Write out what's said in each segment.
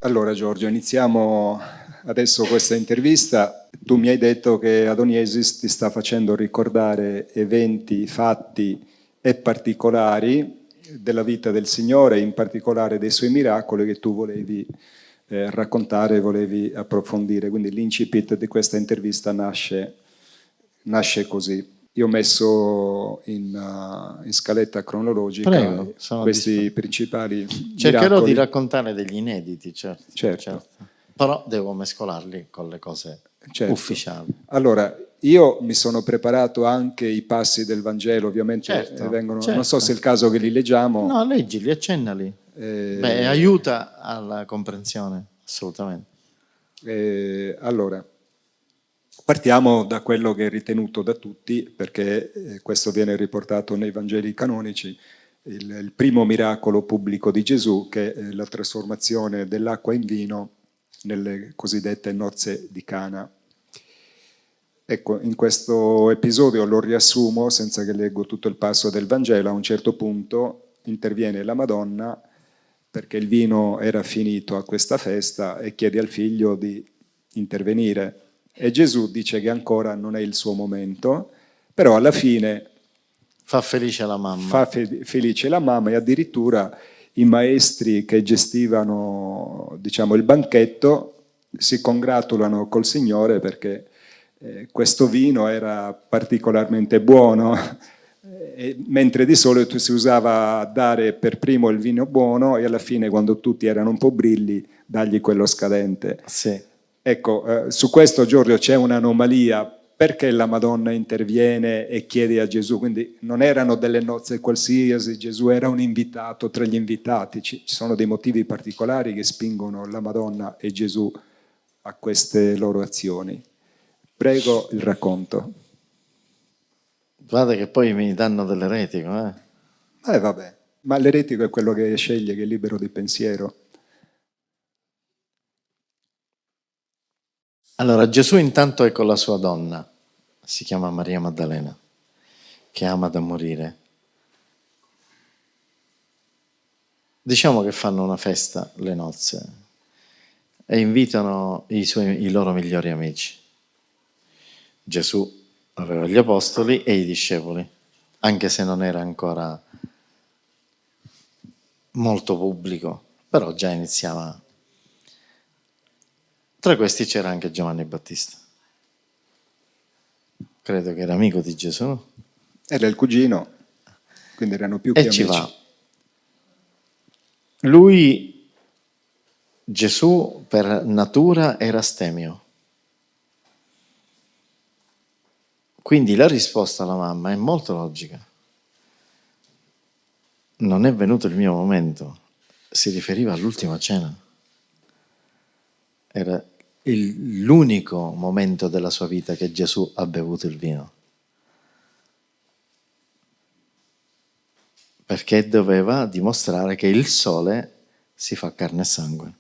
Allora Giorgio, iniziamo adesso questa intervista. Tu mi hai detto che Adoniesis ti sta facendo ricordare eventi, fatti e particolari della vita del Signore, in particolare dei suoi miracoli che tu volevi raccontare, volevi approfondire. Quindi l'incipit di questa intervista nasce così. Io ho messo in scaletta cronologica Prego, sono questi principali Cercherò di miracoli. raccontare degli inediti, certo, Certo. però devo mescolarli con le cose Certo. ufficiali. Allora, io mi sono preparato anche i passi del Vangelo, ovviamente Certo, vengono, non so certo. se è il caso che li leggiamo. No, leggili, accennali. Beh, aiuta alla comprensione, assolutamente. Allora, partiamo da quello che è ritenuto da tutti, perché questo viene riportato nei Vangeli canonici, il primo miracolo pubblico di Gesù, che è la trasformazione dell'acqua in vino nelle cosiddette nozze di Cana. Ecco, in questo episodio lo riassumo senza che leggo tutto il passo del Vangelo. A un certo punto interviene la Madonna perché il vino era finito a questa festa e chiede al figlio di intervenire. E Gesù dice che ancora non è il suo momento, però alla fine fa felice la mamma. Fa felice la mamma, e addirittura i maestri che gestivano, diciamo, il banchetto si congratulano col Signore perché questo vino era particolarmente buono, mentre di solito si usava dare per primo il vino buono e alla fine, quando tutti erano un po' brilli, dargli quello scadente. Sì. Ecco, su questo Giorgio c'è un'anomalia. Perché la Madonna interviene e chiede a Gesù? Quindi non erano delle nozze qualsiasi, Gesù era un invitato tra gli invitati. Ci sono dei motivi particolari che spingono la Madonna e Gesù a queste loro azioni. Prego il racconto. Guarda che poi mi danno dell'eretico, Vabbè, ma l'eretico è quello che sceglie, che è libero di pensiero. Allora, Gesù intanto è con la sua donna, si chiama Maria Maddalena, che ama da morire. Diciamo che fanno una festa, le nozze, e invitano i loro migliori amici. Gesù aveva gli apostoli e i discepoli, anche se non era ancora molto pubblico, però già iniziava. Tra questi c'era anche Giovanni Battista. Credo che era amico di Gesù. Era il cugino, quindi erano più che amici. E ci va. Lui, Gesù, per natura era astemio. Quindi la risposta alla mamma è molto logica. Non è venuto il mio momento. Si riferiva all'ultima cena. Era l'unico momento della sua vita che Gesù ha bevuto il vino. Perché doveva dimostrare che il sole si fa carne e sangue,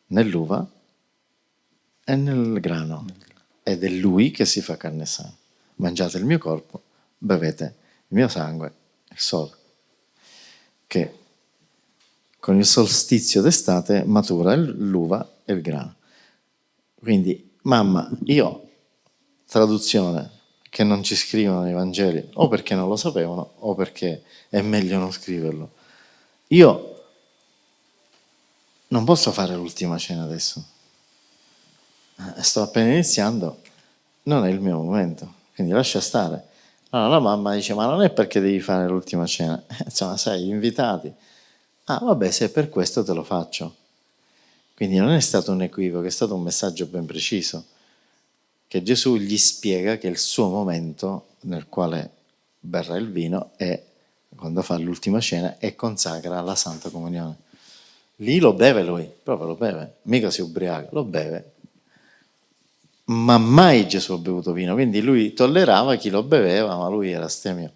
nell'uva e nel grano. Ed è lui che si fa carne e sangue. Mangiate il mio corpo, bevete il mio sangue, il sole, che con il solstizio d'estate matura l'uva e il grano. Quindi, mamma, io, traduzione, che non ci scrivono nei Vangeli, o perché non lo sapevano, o perché è meglio non scriverlo. Io non posso fare l'ultima cena adesso. Sto appena iniziando, non è il mio momento, quindi lascia stare. Allora la mamma dice, ma non è perché devi fare l'ultima cena, insomma, sai, gli invitati. Ah, vabbè, se è per questo te lo faccio. Quindi non è stato un equivoco, è stato un messaggio ben preciso, che Gesù gli spiega che il suo momento nel quale berrà il vino è quando fa l'ultima cena e consacra la Santa Comunione. Lì lo beve lui, proprio lo beve, mica si ubriaca, lo beve. Ma mai Gesù ha bevuto vino, quindi lui tollerava chi lo beveva, ma lui era astemio,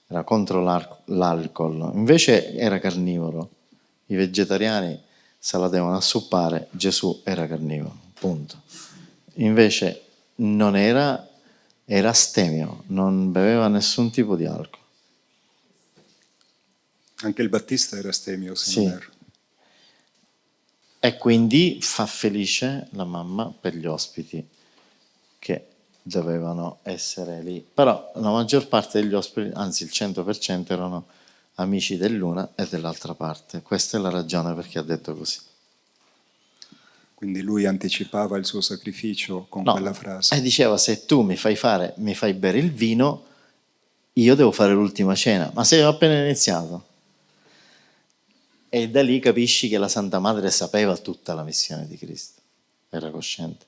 era contro l'alcol, invece era carnivoro. I vegetariani se la devono assuppare, Gesù era carnivoro, punto. Invece non era astemio, non beveva nessun tipo di alcol. Anche il Battista era astemio, se sì. non erro. E quindi fa felice la mamma per gli ospiti che dovevano essere lì. Però la maggior parte degli ospiti, anzi il 100%, erano amici dell'una e dell'altra parte. Questa è la ragione perché ha detto così. Quindi lui anticipava il suo sacrificio con No, quella frase. e diceva: se tu mi fai bere il vino, io devo fare l'ultima cena. Ma sei appena iniziato. E da lì capisci che la Santa Madre sapeva tutta la missione di Cristo, era cosciente.